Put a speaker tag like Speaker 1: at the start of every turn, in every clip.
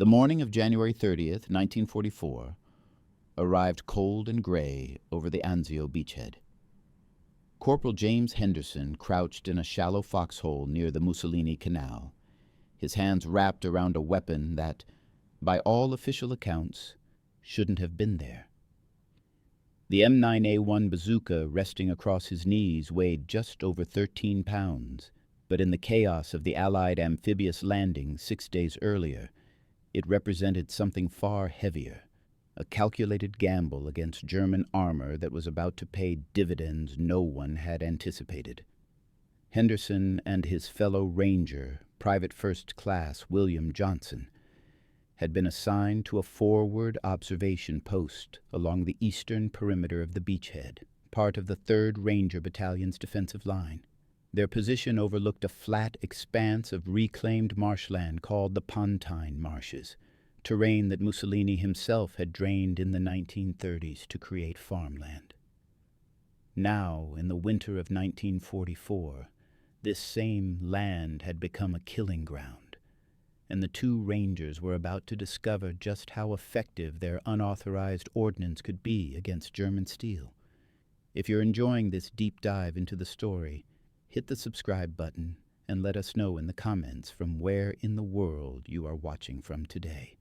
Speaker 1: The morning of January 30th, 1944, arrived cold and gray over the Anzio beachhead. Corporal James Henderson crouched in a shallow foxhole near the Mussolini Canal, his hands wrapped around a weapon that, by all official accounts, shouldn't have been there. The M9A1 bazooka resting across his knees weighed just over 13 pounds, but in the chaos of the Allied amphibious landing 6 days earlier, it represented something far heavier, a calculated gamble against German armor that was about to pay dividends no one had anticipated. Henderson and his fellow ranger, Private First Class William Johnson, had been assigned to a forward observation post along the eastern perimeter of the beachhead, part of the 3rd Ranger Battalion's defensive line. Their position overlooked a flat expanse of reclaimed marshland called the Pontine Marshes, terrain that Mussolini himself had drained in the 1930s to create farmland. Now, in the winter of 1944, this same land had become a killing ground, and the two Rangers were about to discover just how effective their unauthorized ordnance could be against German steel. If you're enjoying this deep dive into the story, hit the subscribe button and let us know in the comments from where in the world you are watching from today.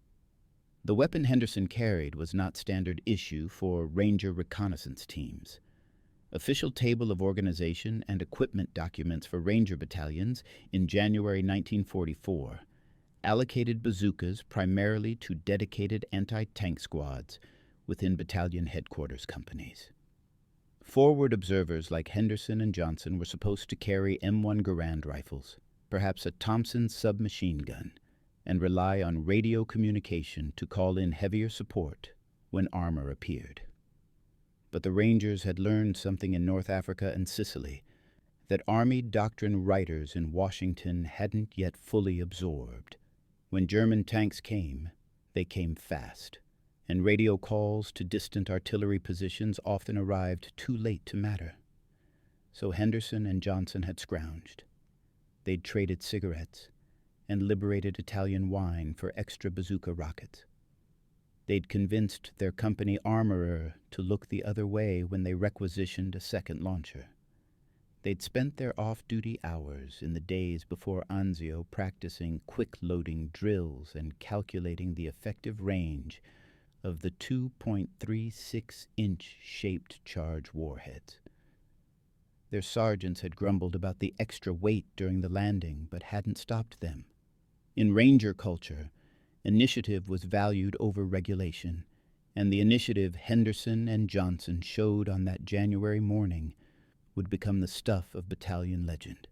Speaker 1: The weapon Henderson carried was not standard issue for Ranger reconnaissance teams. Official table of organization and equipment documents for Ranger battalions in January 1944 allocated bazookas primarily to dedicated anti-tank squads within battalion headquarters companies. Forward observers like Henderson and Johnson were supposed to carry M1 Garand rifles, perhaps a Thompson submachine gun, and rely on radio communication to call in heavier support when armor appeared. But the Rangers had learned something in North Africa and Sicily that Army doctrine writers in Washington hadn't yet fully absorbed. When German tanks came, they came fast, and radio calls to distant artillery positions often arrived too late to matter. So Henderson and Johnson had scrounged. They'd traded cigarettes and liberated Italian wine for extra bazooka rockets. They'd convinced their company armorer to look the other way when they requisitioned a second launcher. They'd spent their off-duty hours in the days before Anzio practicing quick-loading drills and calculating the effective range of the 2.36-inch shaped charge warheads. Their sergeants had grumbled about the extra weight during the landing, but hadn't stopped them. In Ranger culture, initiative was valued over regulation, and the initiative Henderson and Johnson showed on that January morning would become the stuff of battalion legend.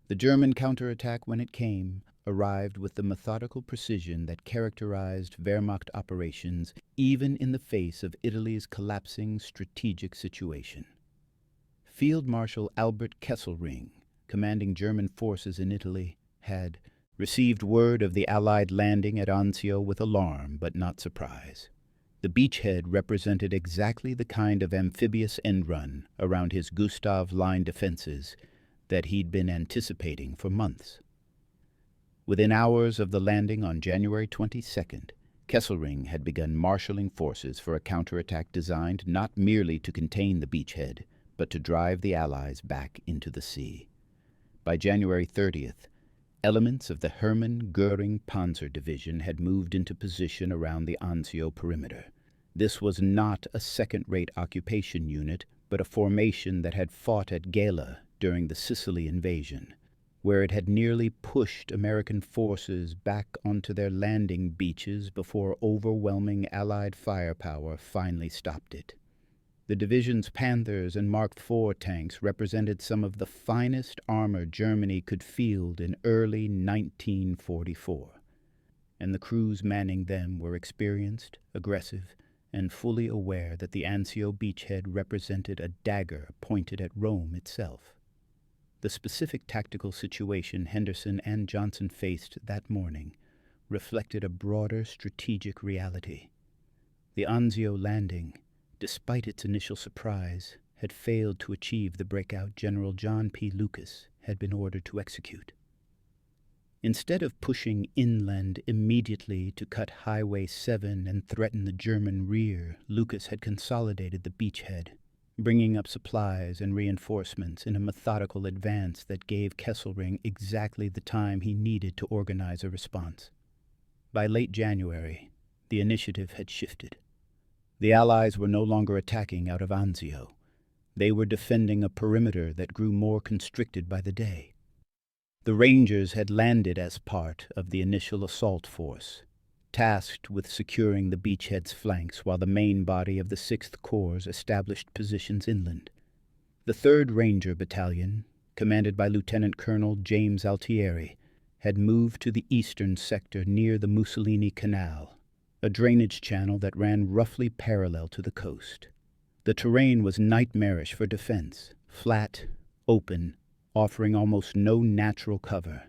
Speaker 1: The German counterattack, when it came, arrived with the methodical precision that characterized Wehrmacht operations even in the face of Italy's collapsing strategic situation. Field Marshal Albert Kesselring, commanding German forces in Italy, had received word of the Allied landing at Anzio with alarm but not surprise. The beachhead represented exactly the kind of amphibious end run around his Gustav line defenses that he'd been anticipating for months. Within hours of the landing on January 22nd, Kesselring had begun marshalling forces for a counterattack designed not merely to contain the beachhead, but to drive the Allies back into the sea. By January 30th, elements of the German Panzer Division had moved into position around the Anzio perimeter. This was not a second-rate occupation unit, but a formation that had fought at Gela during the Sicily invasion, where it had nearly pushed American forces back onto their landing beaches before overwhelming Allied firepower finally stopped it. The division's Panthers and Mark IV tanks represented some of the finest armor Germany could field in early 1944, and the crews manning them were experienced, aggressive, and fully aware that the Anzio beachhead represented a dagger pointed at Rome itself. The specific tactical situation Henderson and Johnson faced that morning reflected a broader strategic reality. The Anzio landing, despite its initial surprise, had failed to achieve the breakout General John P. Lucas had been ordered to execute.
Speaker 2: Instead of pushing inland immediately to cut Highway 7 and threaten the German rear, Lucas had consolidated the beachhead, bringing up supplies and reinforcements in a methodical advance that gave Kesselring exactly the time he needed to organize a response. By late January, the initiative had shifted. The Allies were no longer attacking out of Anzio. They were defending a perimeter that grew more constricted by the day. The Rangers had landed as part of the initial assault force, tasked with securing the beachhead's flanks while the main body of the 6th Corps established positions inland. The 3rd Ranger Battalion, commanded by Lieutenant Colonel James Altieri, had moved to the eastern sector near the Mussolini Canal, a drainage channel that ran roughly parallel to the coast. The terrain was nightmarish for defense, flat, open, offering almost no natural cover,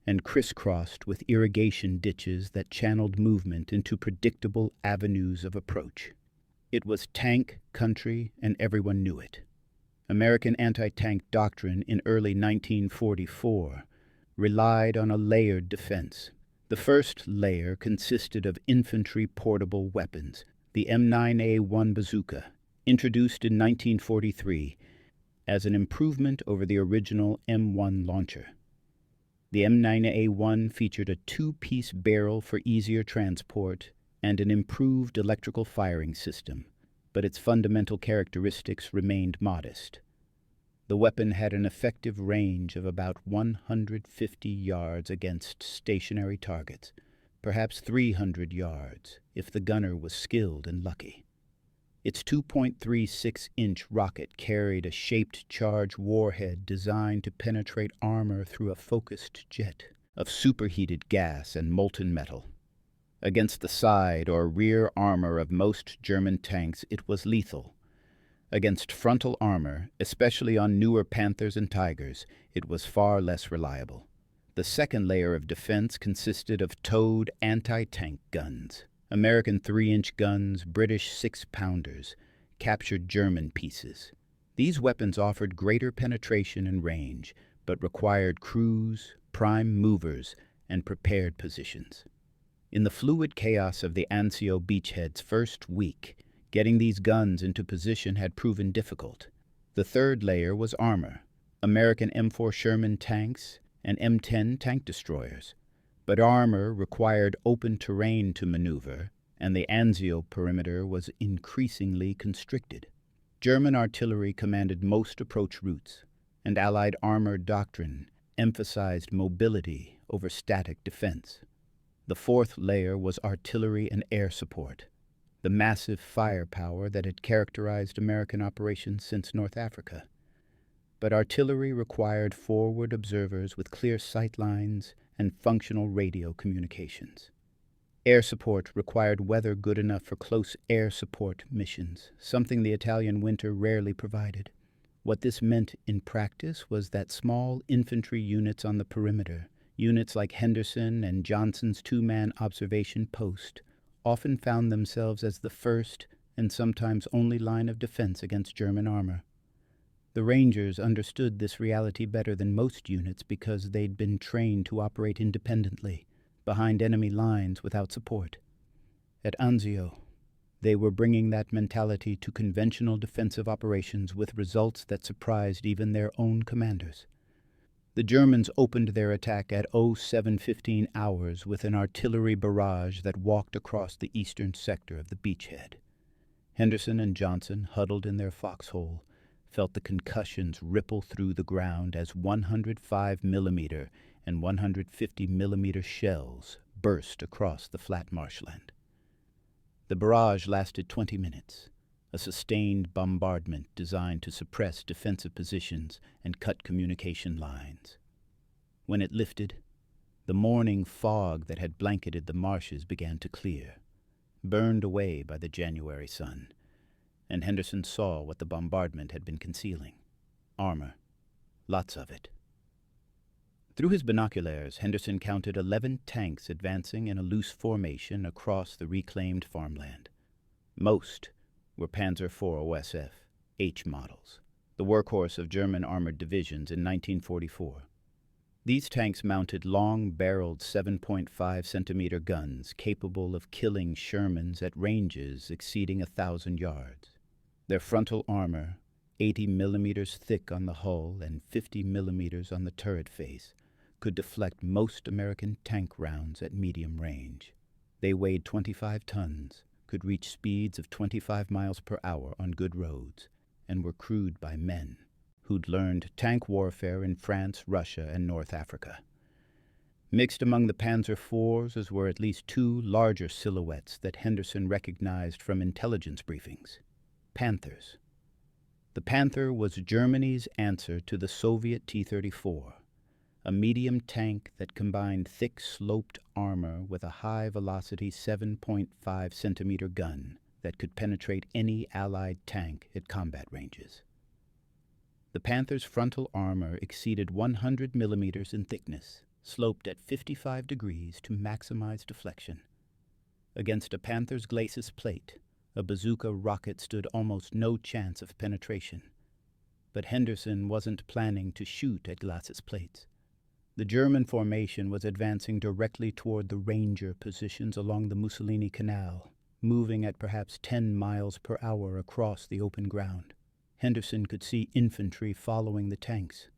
Speaker 2: and crisscrossed with irrigation ditches that channeled movement into predictable avenues of approach. It was tank country, and everyone knew it. American anti-tank doctrine in early 1944 relied on a layered defense. The first layer consisted of infantry portable weapons, the M9A1 bazooka, introduced in 1943 as an improvement over the original M1 launcher. The M9A1 featured a 2-piece barrel for easier transport and an improved electrical firing system, but its fundamental characteristics remained modest. The weapon had an effective range of about 150 yards against stationary targets, perhaps 300 yards if the gunner was skilled and lucky. Its 2.36-inch rocket carried a shaped charge warhead designed to penetrate armor through a focused jet of superheated gas and molten metal. Against the side or rear armor of most German tanks, it was lethal. Against frontal armor, especially on newer Panthers and Tigers, it was far less reliable. The second layer of defense consisted of towed anti-tank guns. American 3-inch guns, British 6-pounders, captured German pieces. These weapons offered greater penetration and range, but required crews, prime movers, and prepared positions. In the fluid chaos of the Anzio beachhead's first week, getting these guns into position had proven difficult. The third layer was armor, American M4 Sherman tanks and M10 tank destroyers. But armor required open terrain to maneuver, and the Anzio perimeter was increasingly constricted. German artillery commanded most approach routes, and Allied armor doctrine emphasized mobility over static defense. The fourth layer was artillery and air support, the massive firepower that had characterized American operations since North Africa. But artillery required forward observers with clear sight lines and functional radio communications. Air support required weather good enough for close air support missions, something the Italian winter rarely provided. What this meant in practice was that small infantry units on the perimeter, units like Henderson and Johnson's 2-man observation post, often found themselves as the first and sometimes only line of defense against German armor. The Rangers understood this reality better than most units because they'd been trained to operate independently, behind enemy lines without support. At Anzio, they were bringing that mentality to conventional defensive operations with results that surprised even their own commanders. The Germans opened their attack at 07:15 hours with an artillery barrage that walked across the eastern sector of the beachhead. Henderson and Johnson, huddled in their foxhole, felt the concussions ripple through the ground as 105mm and 150mm shells burst across the flat marshland. The barrage lasted 20 minutes, a sustained bombardment designed to suppress defensive positions and cut communication lines. When it lifted, the morning fog that had blanketed the marshes began to clear, burned away by the January sun, and Henderson saw what the bombardment had been concealing. Armor. Lots of it. Through his binoculars, Henderson counted 11 tanks advancing in a loose formation across the reclaimed farmland. Most were Panzer IV OSF H models, the workhorse of German armored divisions in 1944. These tanks mounted long-barreled 7.5-centimeter guns capable of killing Shermans at ranges exceeding 1,000 yards. Their frontal armor, 80 millimeters thick on the hull and 50 millimeters on the turret face, could deflect most American tank rounds at medium range. They weighed 25 tons, could reach speeds of 25 miles per hour on good roads, and were crewed by men who'd learned tank warfare in France, Russia, and North Africa. Mixed among the Panzer IVs were at least two larger silhouettes that Henderson recognized from intelligence briefings: Panthers. The Panther was Germany's answer to the Soviet T-34, a medium tank that combined thick sloped armor with a high-velocity 7.5-centimeter gun that could penetrate any Allied tank at combat ranges. The Panther's frontal armor exceeded 100 millimeters in thickness, sloped at 55 degrees to maximize deflection. Against a Panther's glacis plate, a bazooka rocket stood almost no chance of penetration. But Henderson wasn't planning to shoot at glacis plates. The German formation was advancing directly toward the Ranger positions along the Mussolini Canal, moving at perhaps 10 miles per hour across the open ground. Henderson could see infantry following the tanks,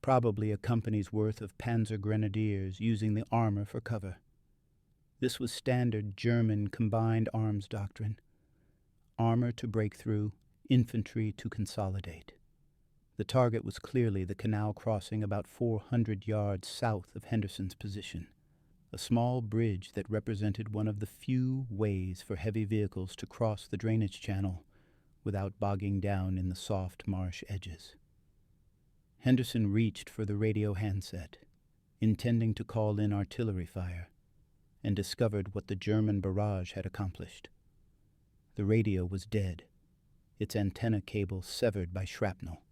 Speaker 2: probably a company's worth of Panzer Grenadiers using the armor for cover. This was standard German combined arms doctrine: armor to break through, infantry to consolidate. The target was clearly the canal crossing about 400 yards south of Henderson's position, a small bridge that represented one of the few ways for heavy vehicles to cross the drainage channel without bogging down in the soft marsh edges. Henderson reached for the radio handset, intending to call in artillery fire, and discovered what the German barrage had accomplished. The radio was dead, its antenna cable severed by shrapnel.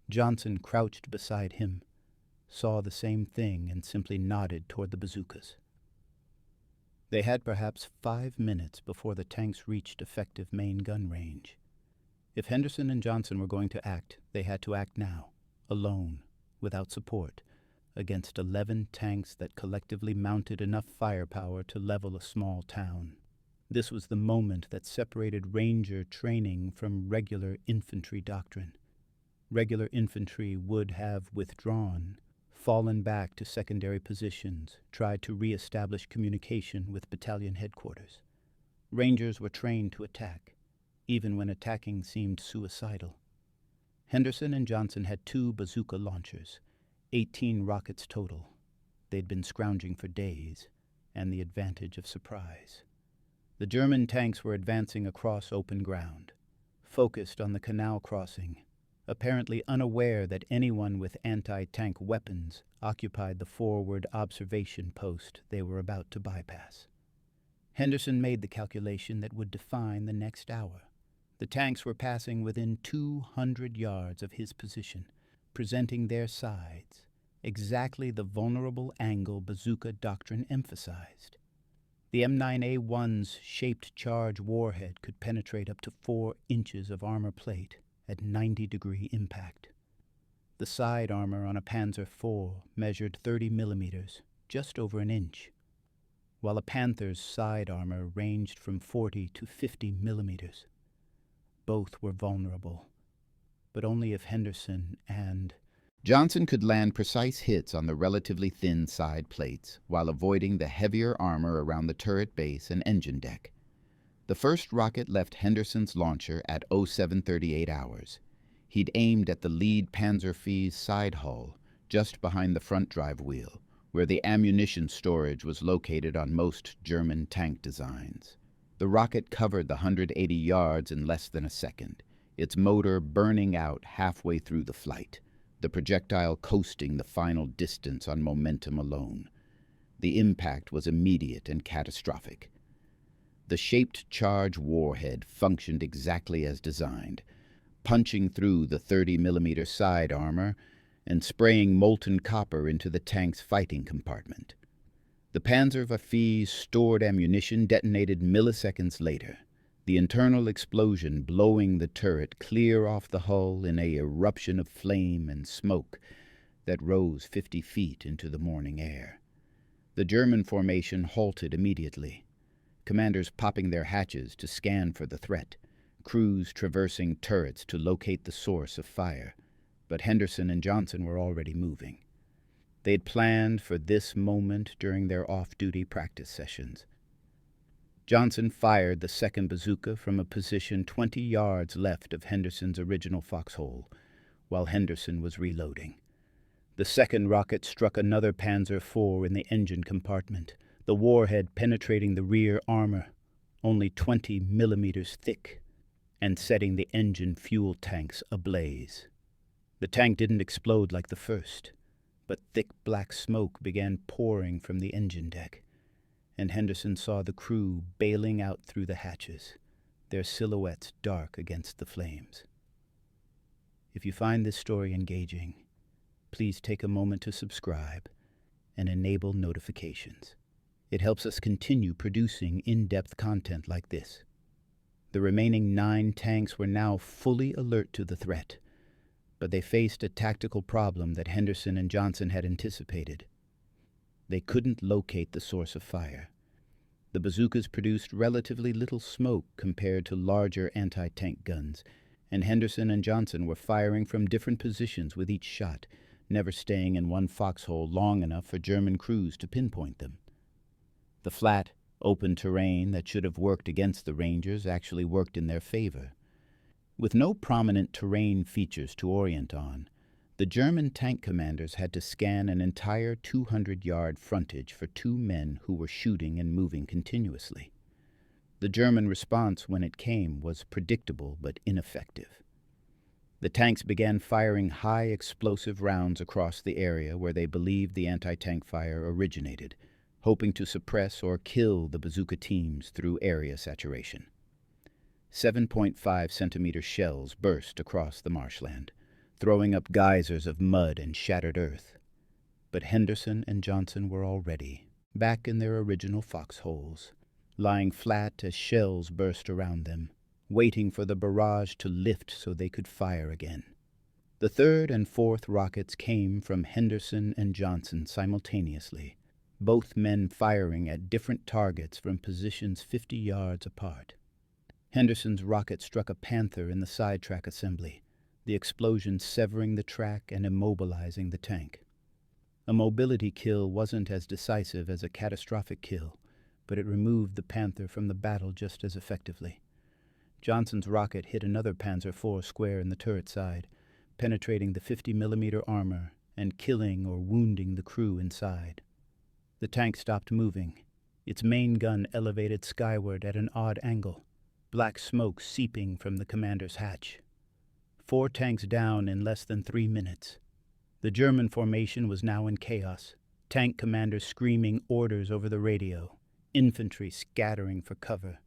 Speaker 2: Johnson crouched beside him, saw the same thing, and simply nodded toward the bazookas. They had perhaps 5 minutes before the tanks reached effective main gun range. If Henderson and Johnson were going to act, they had to act now, alone, without support, against 11 tanks that collectively mounted enough firepower to level a small town. This was the moment that separated Ranger training from regular infantry doctrine. Regular infantry would have withdrawn, fallen back to secondary positions, tried to re-establish communication with battalion headquarters. Rangers were trained to attack, even when attacking seemed suicidal. Henderson and Johnson had 2 bazooka launchers, 18 rockets total. They'd been scrounging for days, and the advantage of surprise. The German tanks were advancing across open ground, focused on the canal crossing, apparently unaware that anyone with anti-tank weapons occupied the forward observation post they were about to bypass. Henderson made the calculation that would define the next hour. The tanks were passing within 200 yards of his position, presenting their sides, exactly the vulnerable angle bazooka doctrine emphasized. The M9A1's shaped charge warhead could penetrate up to 4 inches of armor plate at 90-degree impact. The side armor on a Panzer IV measured 30 millimeters, just over an inch, while a Panther's side armor ranged from 40 to 50 millimeters. Both were vulnerable, but only if Henderson and
Speaker 1: Johnson could land precise hits on the relatively thin side plates while avoiding the heavier armor around the turret base and engine deck. The first rocket left Henderson's launcher at 0738 hours. He'd aimed at the lead Panzer IV's side hull, just behind the front drive wheel, where the ammunition storage was located on most German tank designs. The rocket covered the 180 yards in less than a second, its motor burning out halfway through the flight, the projectile coasting the final distance on momentum alone. The impact was immediate and catastrophic. The shaped charge warhead functioned exactly as designed, punching through the 30-millimeter side armor and spraying molten copper into the tank's fighting compartment. The Panzer IV's stored ammunition detonated milliseconds later, the internal explosion blowing the turret clear off the hull in an eruption of flame and smoke
Speaker 2: that rose 50 feet into the morning air. The German formation halted immediately, commanders popping their hatches to scan for the threat, crews traversing turrets to locate the source of fire, but Henderson and Johnson were already moving. They had planned for this moment during their off-duty practice sessions. Johnson fired the second bazooka from a position 20 yards left of Henderson's original foxhole, while Henderson was reloading. The second rocket struck another Panzer IV in the engine compartment, the warhead penetrating the rear armor, only 20 millimeters thick, and setting the engine fuel tanks ablaze. The tank didn't explode like the first, but thick black smoke began pouring from the engine deck, and Henderson saw the crew bailing out through the hatches, their silhouettes dark against the flames. If you find this story engaging, please take a moment to subscribe and enable notifications. It helps us continue producing in-depth content like this. The remaining 9 tanks were now fully alert to the threat, but they faced a tactical problem that Henderson and Johnson had anticipated. They couldn't locate the source of fire. The bazookas produced relatively little smoke compared to larger anti-tank guns, and Henderson and Johnson were firing from different positions with each shot, never staying in one foxhole long enough for German crews to pinpoint them. The flat, open terrain that should have worked against the Rangers actually worked in their favor. With no prominent terrain features to orient on, the German tank commanders had to scan an entire 200-yard frontage for 2 men who were shooting and moving continuously. The German response when it came was predictable but ineffective. The tanks began firing high explosive rounds across the area where they believed the anti-tank fire originated, hoping to suppress or kill the bazooka teams through area saturation. 7.5-centimeter shells burst across the marshland, throwing up geysers of mud and shattered earth. But Henderson and Johnson were already back in their original foxholes, lying flat as shells burst around them, waiting for the barrage to lift so they could fire again. The third and fourth rockets came from Henderson and Johnson simultaneously, both men firing at different targets from positions 50 yards apart. Henderson's rocket struck a Panther in the sidetrack assembly, the explosion severing the track and immobilizing the tank. A mobility kill wasn't as decisive as a catastrophic kill, but it removed the Panther from the battle just as effectively. Johnson's rocket hit another Panzer IV square in the turret side, penetrating the 50-millimeter armor and killing or wounding the crew inside. The tank stopped moving, its main gun elevated skyward at an odd angle, black smoke seeping from the commander's hatch. 4 tanks down in less than 3 minutes. The German formation was now in chaos, tank commanders screaming orders over the radio, infantry scattering for cover,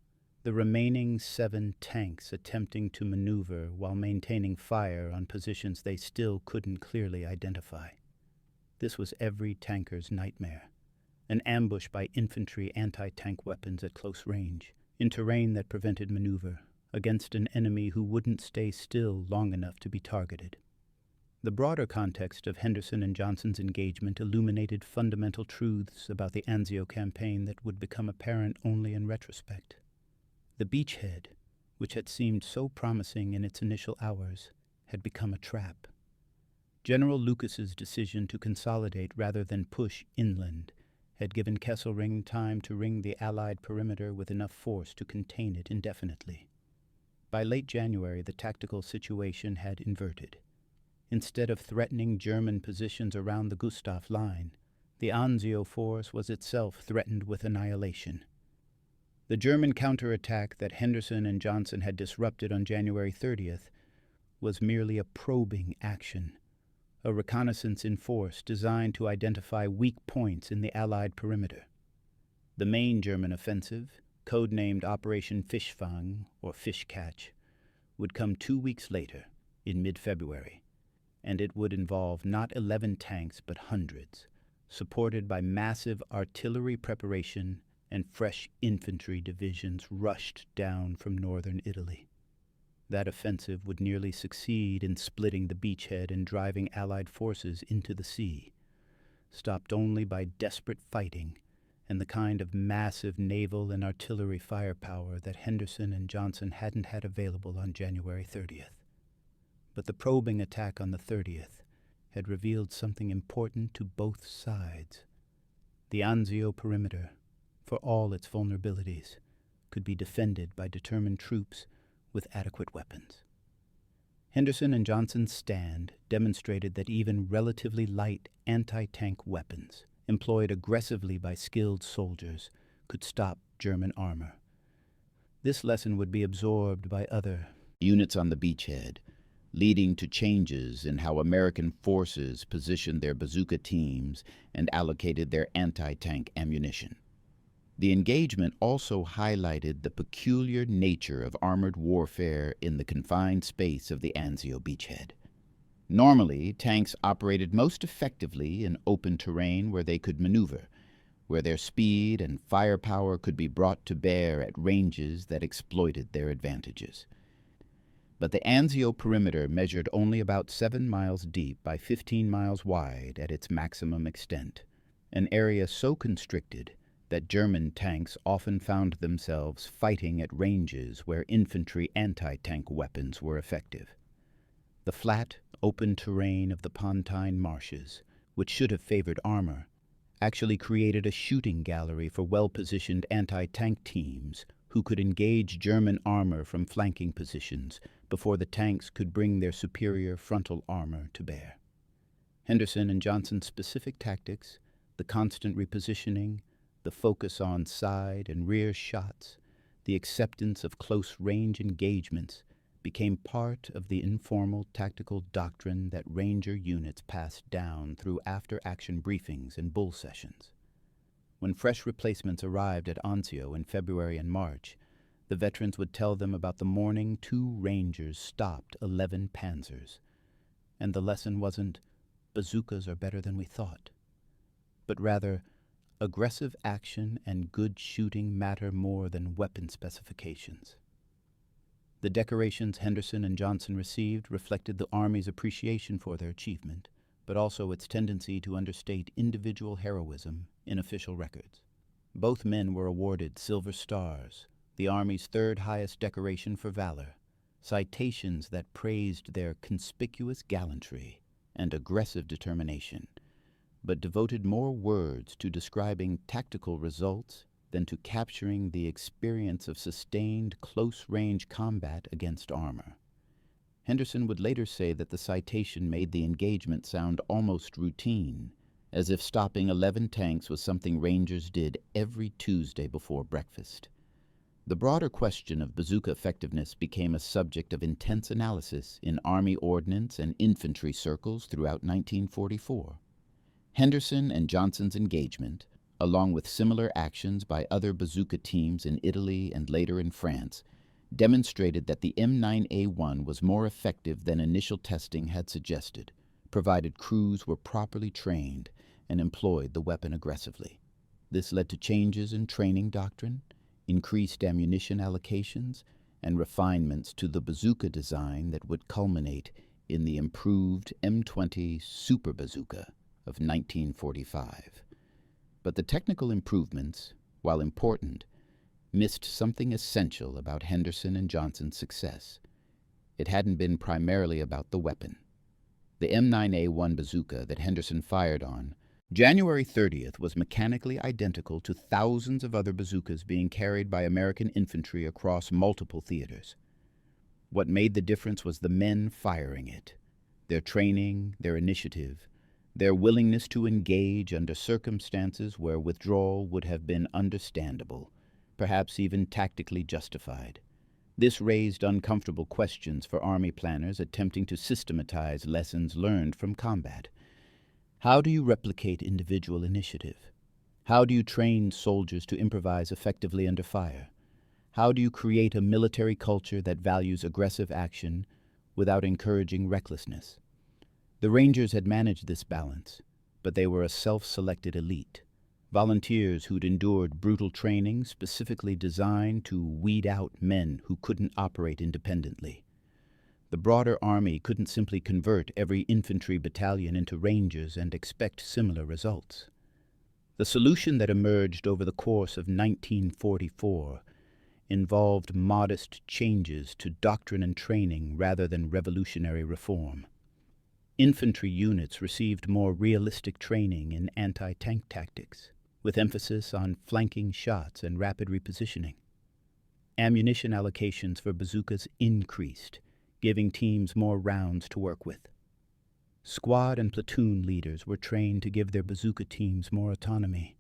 Speaker 2: the remaining 7 tanks attempting to maneuver while maintaining fire on positions they still couldn't clearly identify. This was every tanker's nightmare, an ambush by infantry anti-tank weapons at close range, in terrain that prevented maneuver, against an enemy who wouldn't stay still long enough to be targeted. The broader context of Henderson and Johnson's engagement illuminated fundamental truths about the Anzio campaign that would become apparent only in retrospect. The beachhead, which had seemed so promising in its initial hours, had become a trap. General Lucas's decision to consolidate rather than push inland had given Kesselring time to ring the Allied perimeter with enough force to contain it indefinitely. By late January, the tactical situation had inverted. Instead of threatening German positions around the Gustav Line, the Anzio force was itself threatened with annihilation. The German counterattack that Henderson and Johnson had disrupted on January 30th was merely a probing action, a reconnaissance in force designed to identify weak points in the Allied perimeter. The main German offensive, codenamed Operation Fischfang, or Fish Catch, would come 2 weeks later, in mid-February, and it would involve not 11 tanks but hundreds, supported by massive artillery preparation and fresh infantry divisions rushed down from northern Italy. That offensive would nearly succeed in splitting the beachhead and driving Allied forces into the sea, stopped only by desperate fighting and the kind of massive naval and artillery firepower that Henderson and Johnson hadn't had available on January 30th. But the probing attack on the 30th had revealed something important to both sides. The Anzio perimeter, for all its vulnerabilities, could be defended by determined troops with adequate weapons. Henderson and Johnson's stand demonstrated that even relatively light anti-tank weapons, employed aggressively by skilled soldiers, could stop German armor. This lesson would be absorbed by other
Speaker 1: units on the beachhead, leading to changes in how American forces positioned their bazooka teams and allocated their anti-tank ammunition. The engagement also highlighted the peculiar nature of armored warfare in the confined space of the Anzio beachhead. Normally, tanks operated most effectively in open terrain where they could maneuver, where their speed and firepower could be brought to bear at ranges that exploited their advantages. But the Anzio perimeter measured only about 7 miles deep by 15 miles wide at its maximum extent, an area so constricted that German tanks often found themselves fighting at ranges where infantry anti-tank weapons were effective. The flat, open terrain of the Pontine marshes, which should have favored armor, actually created a shooting gallery for well-positioned anti-tank teams who could engage German armor from flanking positions before the tanks could bring their superior frontal armor to bear. Henderson and Johnson's specific tactics, the constant repositioning, the focus on side and rear shots, the acceptance of close-range engagements, became part of the informal tactical doctrine that Ranger units passed down through after-action briefings and bull sessions. When fresh replacements arrived at Anzio in February and March, the veterans would tell them about the morning 2 Rangers stopped 11 Panzers. And the lesson wasn't, bazookas are better than we thought, but rather, aggressive action and good shooting matter more than weapon specifications. The decorations Henderson and Johnson received reflected the Army's appreciation for their achievement, but also its tendency to understate individual heroism in official records. Both men were awarded Silver Stars, the Army's 3rd highest decoration for valor, citations that praised their conspicuous gallantry and aggressive determination, but devoted more words to describing tactical results than to capturing the experience of sustained close-range combat against armor. Henderson would later say that the citation made the engagement sound almost routine, as if stopping 11 tanks was something Rangers did every Tuesday before breakfast. The broader question of bazooka effectiveness became a subject of intense analysis in Army ordnance and infantry circles throughout 1944. Henderson and Johnson's engagement, along with similar actions by other bazooka teams in Italy and later in France, demonstrated that the M9A1 was more effective than initial testing had suggested, provided crews were properly trained and employed the weapon aggressively. This led to changes in training doctrine, increased ammunition allocations, and refinements to the bazooka design that would culminate in the improved M20 Super Bazooka of 1945. But the technical improvements, while important, missed something essential about Henderson and Johnson's success. It hadn't been primarily about the weapon. The M9A1 bazooka that Henderson fired on January 30th was mechanically identical to thousands of other bazookas being carried by American infantry across multiple theaters. What made the difference was the men firing it, their training, their initiative, their willingness to engage under circumstances where withdrawal would have been understandable, perhaps even tactically justified. This raised uncomfortable questions for Army planners attempting to systematize lessons learned from combat. How do you replicate individual initiative? How do you train soldiers to improvise effectively under fire? How do you create a military culture that values aggressive action without encouraging recklessness? The Rangers had managed this balance, but they were a self-selected elite, volunteers who'd endured brutal training specifically designed to weed out men who couldn't operate independently.
Speaker 2: The broader army couldn't simply convert every infantry battalion into Rangers and expect similar results. The solution that emerged over the course of 1944 involved modest changes to doctrine and training rather than revolutionary reform. Infantry units received more realistic training in anti-tank tactics, with emphasis on flanking shots and rapid repositioning. Ammunition allocations for bazookas increased, giving teams more rounds to work with. Squad and platoon leaders were trained to give their bazooka teams more autonomy,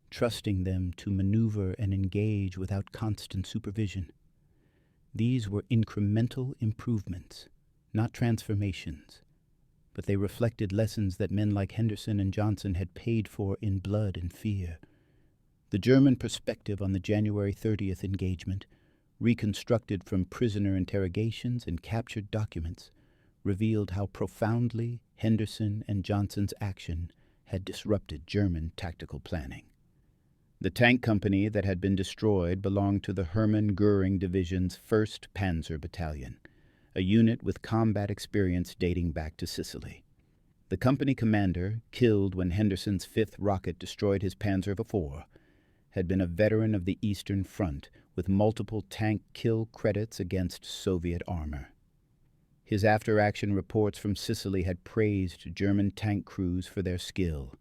Speaker 2: trusting them to maneuver and engage without constant supervision. These were incremental improvements, not transformations, but they reflected lessons that men like Henderson and Johnson had paid for in blood and fear. The German perspective on the January 30th engagement, reconstructed from prisoner interrogations and captured documents, revealed how profoundly Henderson and Johnson's action had disrupted German tactical planning. The tank company that had been destroyed belonged to the Hermann Göring Division's 1st Panzer Battalion, a unit with combat experience dating back to Sicily. The company commander, killed when Henderson's 5th rocket destroyed his Panzer IV, had been a veteran of the Eastern Front with multiple tank kill credits against Soviet armor. His after-action reports from Sicily had praised German tank crews for their skill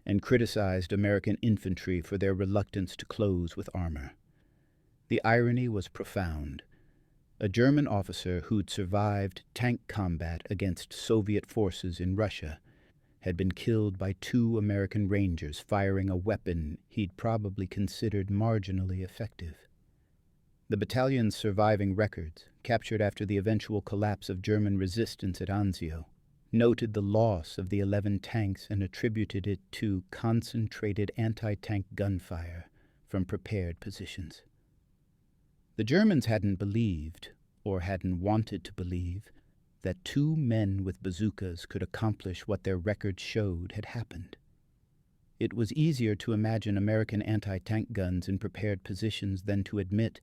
Speaker 2: and criticized American infantry for their reluctance to close with armor. The irony was profound. A German officer who'd survived tank combat against Soviet forces in Russia had been killed by 2 American Rangers firing a weapon he'd probably considered marginally effective. The battalion's surviving records, captured after the eventual collapse of German resistance at Anzio, noted the loss of the 11 tanks and attributed it to concentrated anti-tank gunfire from prepared positions. The Germans hadn't believed, or hadn't wanted to believe, that 2 men with bazookas could accomplish what their records showed had happened. It was easier to imagine American anti-tank guns in prepared positions than to admit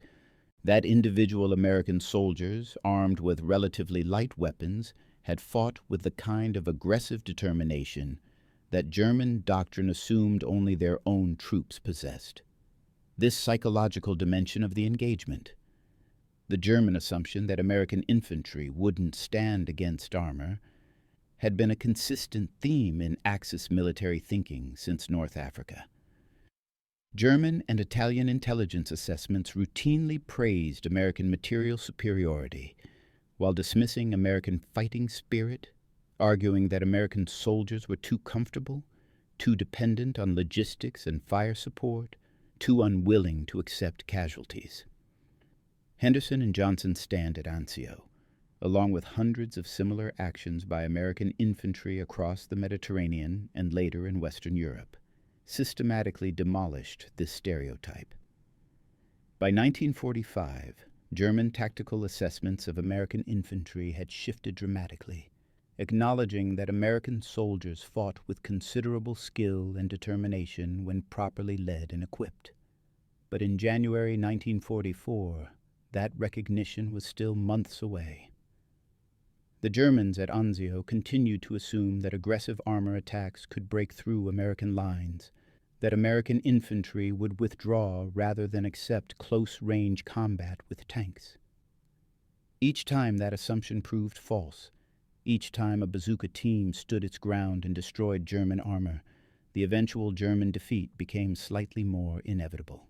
Speaker 2: that individual American soldiers, armed with relatively light weapons, had fought with the kind of aggressive determination that German doctrine assumed only their own troops possessed. This psychological dimension of the engagement, the German assumption that American infantry wouldn't stand against armor, had been a consistent theme in Axis military thinking since North Africa. German and Italian intelligence assessments routinely praised American material superiority, while dismissing American fighting spirit, arguing that American soldiers were too comfortable, too dependent on logistics and fire support, too unwilling to accept casualties. Henderson and Johnson stand at Anzio, along with hundreds of similar actions by American infantry across the Mediterranean and later in Western Europe, systematically demolished this stereotype. By 1945, German tactical assessments of American infantry had shifted dramatically, acknowledging that American soldiers fought with considerable skill and determination when properly led and equipped. But in January 1944, that recognition was still months away. The Germans at Anzio continued to assume that aggressive armor attacks could break through American lines, that American infantry would withdraw rather than accept close-range combat with tanks. Each time that assumption proved false, each time a bazooka team stood its ground and destroyed German armor, the eventual German defeat became slightly more inevitable.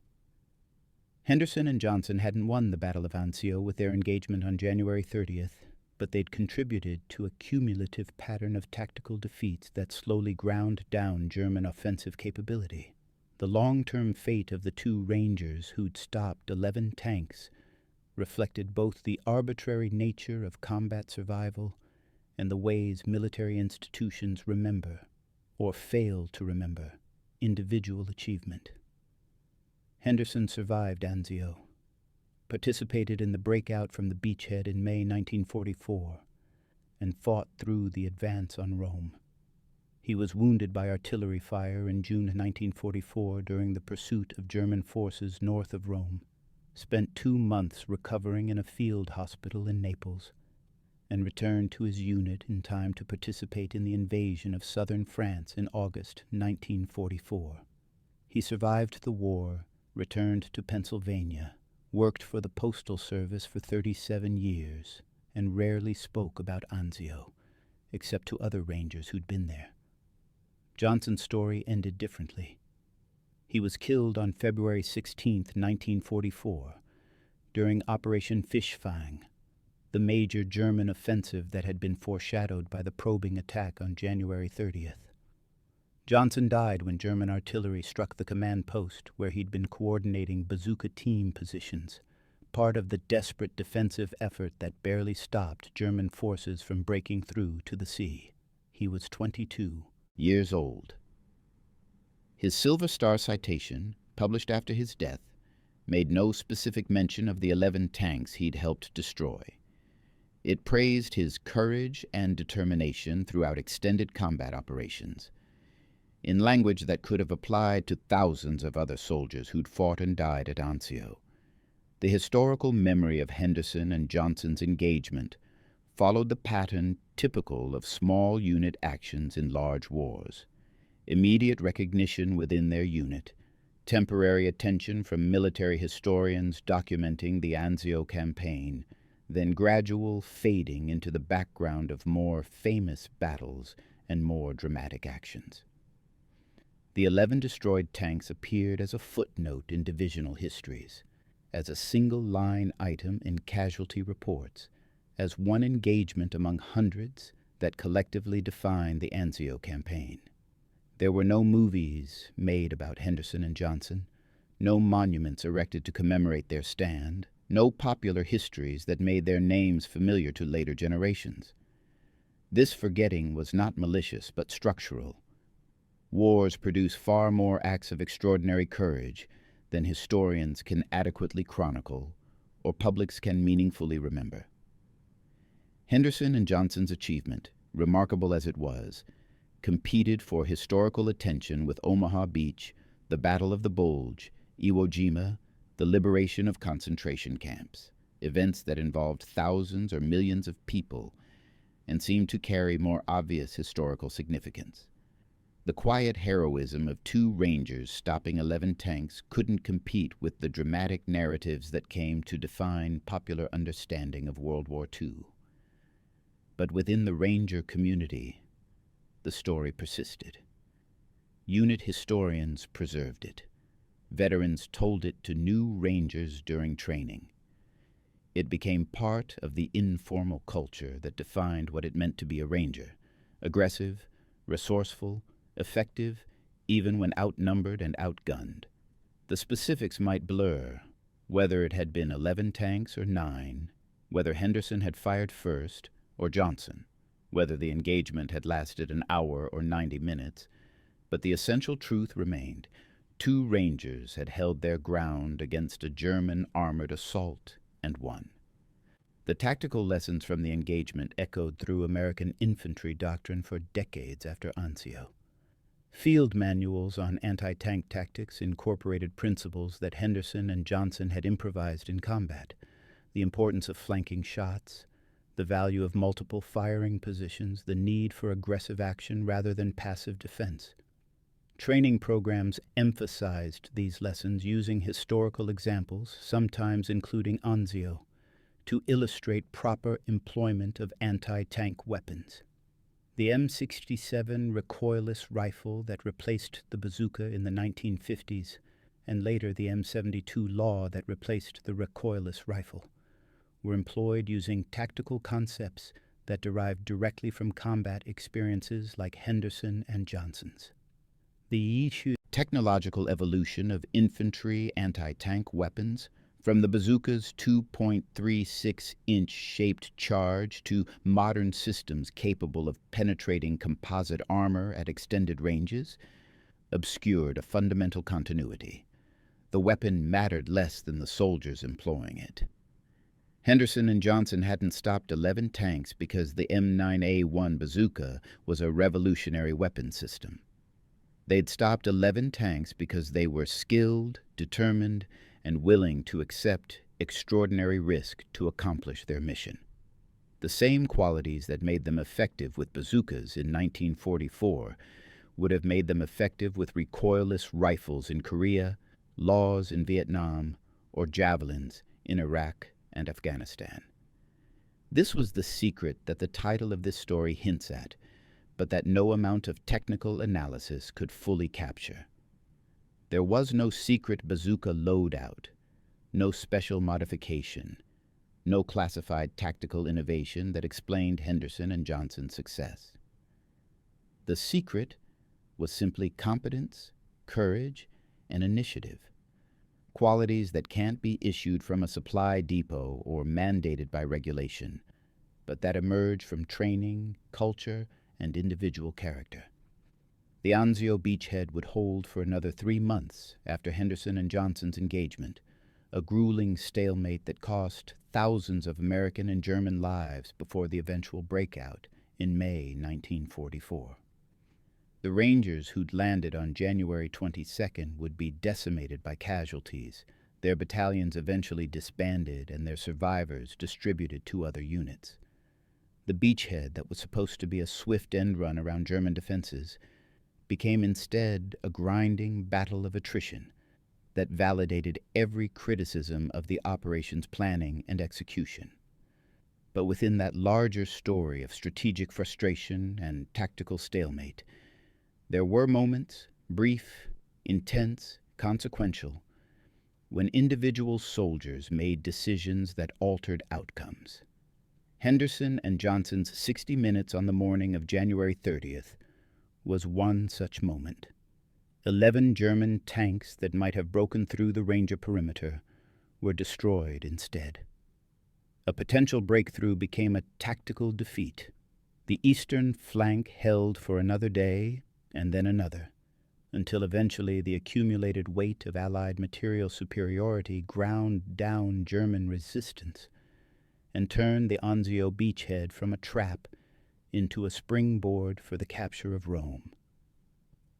Speaker 2: Henderson and Johnson hadn't won the Battle of Anzio with their engagement on January 30th, but they'd contributed to a cumulative pattern of tactical defeats that slowly ground down German offensive capability. The long-term fate of the 2 Rangers who'd stopped 11 tanks reflected both the arbitrary nature of combat survival and the ways military institutions remember, or fail to remember, individual achievement. Henderson survived Anzio, participated in the breakout from the beachhead in May 1944, and fought through the advance on Rome. He was wounded by artillery fire in June 1944 during the pursuit of German forces north of Rome, spent 2 months recovering in a field hospital in Naples, and returned to his unit in time to participate in the invasion of southern France in August 1944. He survived the war, returned to Pennsylvania, worked for the Postal Service for 37 years, and rarely spoke about Anzio, except to other Rangers who'd been there. Johnson's story ended differently. He was killed on February 16, 1944, during Operation Fischfang, the major German offensive that had been foreshadowed by the probing attack on January 30th. Johnson died when German artillery struck the command post where he'd been coordinating bazooka team positions, part of the desperate defensive effort that barely stopped German forces from breaking through to the sea. He was 22
Speaker 1: years old. His Silver Star citation, published after his death, made no specific mention of the 11 tanks he'd helped destroy. It praised his courage and determination throughout extended combat operations, in language that could have applied to thousands of other soldiers who'd fought and died at Anzio. The historical memory of Henderson and Johnson's engagement followed the pattern typical of small unit actions in large wars: immediate recognition within their unit, temporary attention from military historians documenting the Anzio campaign, then gradual fading into the background of more famous battles and more dramatic actions. The 11 destroyed tanks appeared as a footnote in divisional histories, as a single-line item in casualty reports, as one engagement among hundreds that collectively defined the Anzio campaign. There were no movies made about Henderson and Johnson, no monuments erected to commemorate their stand, no popular histories that made their names familiar to later generations. This forgetting was not malicious but structural. Wars produce far more acts of extraordinary courage than historians can adequately chronicle or publics can meaningfully remember. Henderson and Johnson's achievement, remarkable as it was, competed for historical attention with Omaha Beach, the Battle of the Bulge, Iwo Jima, the liberation of concentration camps, events that involved thousands or millions of people and seemed to carry more obvious historical significance. The quiet heroism of 2 Rangers stopping 11 tanks couldn't compete with the dramatic narratives that came to define popular understanding of World War II. But within the Ranger community, the story persisted. Unit historians preserved it. Veterans told it to new Rangers during training. It became part of the informal culture that defined what it meant to be a Ranger: aggressive, resourceful, effective, even when outnumbered and outgunned. The specifics might blur, whether it had been 11 tanks or 9, whether Henderson had fired first or Johnson, whether the engagement had lasted an hour or 90 minutes, but the essential truth remained: 2 Rangers had held their ground against a German armored assault and won. The tactical lessons from the engagement echoed through American infantry doctrine for decades after Anzio. Field manuals on anti-tank tactics incorporated principles that Henderson and Johnson had improvised in combat: the importance of flanking shots, the value of multiple firing positions, the need for aggressive action rather than passive defense. Training programs emphasized these lessons using historical examples, sometimes including Anzio, to illustrate proper employment of anti-tank weapons. The M67 recoilless rifle that replaced the bazooka in the 1950s, and later the M72 law that replaced the recoilless rifle, were employed using tactical concepts that derived directly from combat experiences like Henderson and Johnson's. The technological evolution of infantry anti-tank weapons, from the bazooka's 2.36-inch shaped charge to modern systems capable of penetrating composite armor at extended ranges, obscured a fundamental continuity. The weapon mattered less than the soldiers employing it. Henderson and Johnson hadn't stopped 11 tanks because the M9A1 bazooka was a revolutionary weapon system. They'd stopped 11 tanks because they were skilled, determined, and willing to accept extraordinary risk to accomplish their mission. The same qualities that made them effective with bazookas in 1944 would have made them effective with recoilless rifles in Korea, laws in Vietnam, or javelins in Iraq and Afghanistan. This was the secret that the title of this story hints at, but that no amount of technical analysis could fully capture. There was no secret bazooka loadout, no special modification, no classified tactical innovation that explained Henderson and Johnson's success. The secret was simply competence, courage, and initiative, qualities that can't be issued from a supply depot or mandated by regulation, but that emerge from training, culture, and individual character. The Anzio beachhead would hold for another 3 months after Henderson and Johnson's engagement, a grueling stalemate that cost thousands of American and German lives before the eventual breakout in May 1944. The Rangers who'd landed on January 22nd would be decimated by casualties, their battalions eventually disbanded and their survivors distributed to other units. The beachhead that was supposed to be a swift end run around German defenses became instead a grinding battle of attrition that validated every criticism of the operation's planning and execution. But within that larger story of strategic frustration and tactical stalemate, there were moments, brief, intense, consequential, when individual soldiers made decisions that altered outcomes. Henderson and Johnson's 60 minutes on the morning of January 30th was one such moment. 11 German tanks that might have broken through the Ranger perimeter were destroyed instead. A potential breakthrough became a tactical defeat. The eastern flank held for another day and then another, until eventually the accumulated weight of Allied material superiority ground down German resistance and turned the Anzio beachhead from a trap into a springboard for the capture of Rome.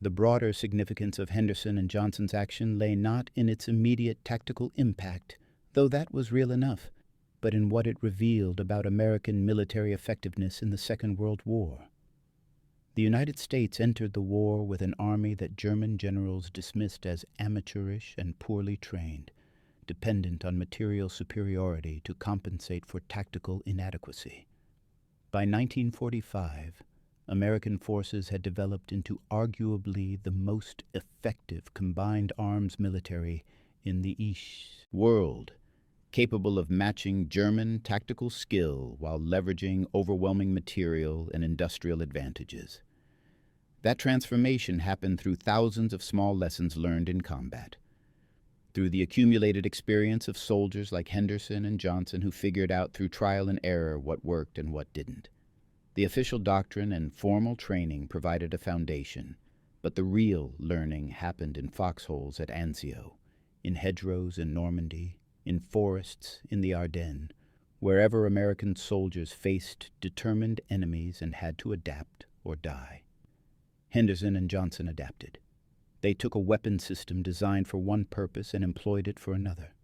Speaker 1: The broader significance of Henderson and Johnson's action lay not in its immediate tactical impact, though that was real enough, but in what it revealed about American military effectiveness in the Second World War. The United States entered the war with an army that German generals dismissed as amateurish and poorly trained, dependent on material superiority to compensate for tactical inadequacy. By 1945, American forces had developed into arguably the most effective combined arms military in the East world, capable of matching German tactical skill while leveraging overwhelming material and industrial advantages. That transformation happened through thousands of small lessons learned in combat, through the accumulated experience of soldiers like Henderson and Johnson who figured out through trial and error what worked and what didn't. The official doctrine and formal training provided a foundation, but the real learning happened in foxholes at Anzio, in hedgerows in Normandy, in forests in the Ardennes, wherever American soldiers faced determined enemies and had to adapt or die. Henderson and Johnson adapted. They took a weapon system designed for one purpose and employed it for another.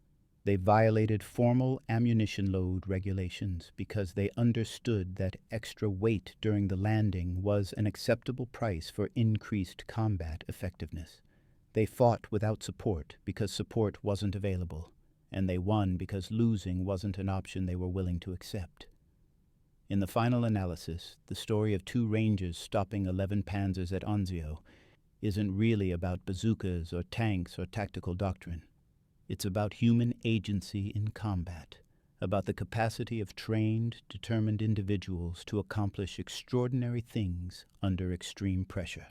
Speaker 1: They violated formal ammunition load regulations because they understood that extra weight during the landing was an acceptable price for increased combat effectiveness. They fought without support because support wasn't available, and they won because losing wasn't an option they were willing to accept. In the final analysis, the story of 2 Rangers stopping 11 Panzers at Anzio isn't really about bazookas or tanks or tactical doctrine. It's about human agency in combat, about the capacity of trained, determined individuals to accomplish extraordinary things under extreme pressure.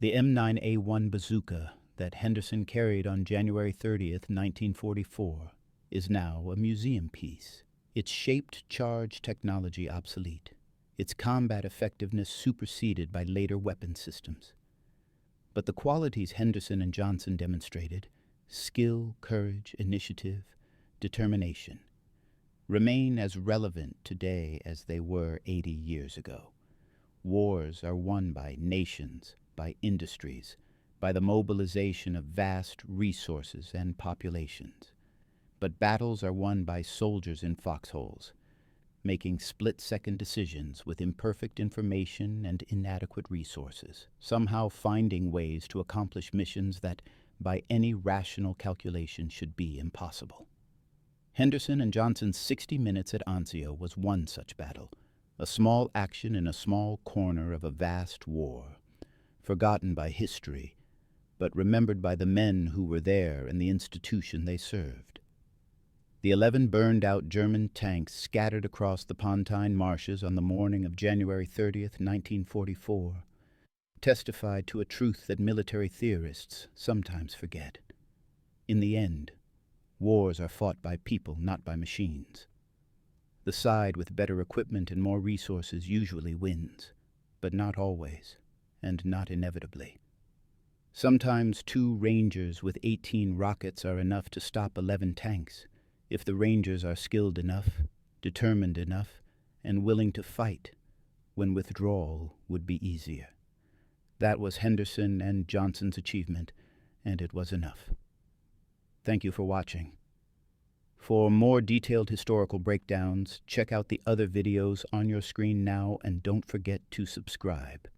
Speaker 1: The M9A1 bazooka that Henderson carried on January 30th, 1944, is now a museum piece, its shaped charge technology obsolete, its combat effectiveness superseded by later weapon systems. But the qualities Henderson and Johnson demonstrated, skill, courage, initiative, determination, remain as relevant today as they were 80 years ago. Wars are won by nations, by industries, by the mobilization of vast resources and populations. But battles are won by soldiers in foxholes.
Speaker 2: making split-second decisions with imperfect information and inadequate resources, somehow finding ways to accomplish missions that, by any rational calculation, should be impossible. Henderson and Johnson's 60 minutes at Anzio was one such battle, a small action in a small corner of a vast war, forgotten by history, but remembered by the men who were there and the institution they served. The 11 burned-out German tanks scattered across the Pontine marshes on the morning of January 30th, 1944, testified to a truth that military theorists sometimes forget. In the end, wars are fought by people, not by machines. The side with better equipment and more resources usually wins, but not always, and not inevitably. Sometimes 2 Rangers with 18 rockets are enough to stop 11 tanks, if the Rangers are skilled enough, determined enough, and willing to fight, when withdrawal would be easier. That was Henderson and Johnson's achievement, and it was enough. Thank you for watching. For more detailed historical breakdowns, check out the other videos on your screen now, and don't forget to subscribe.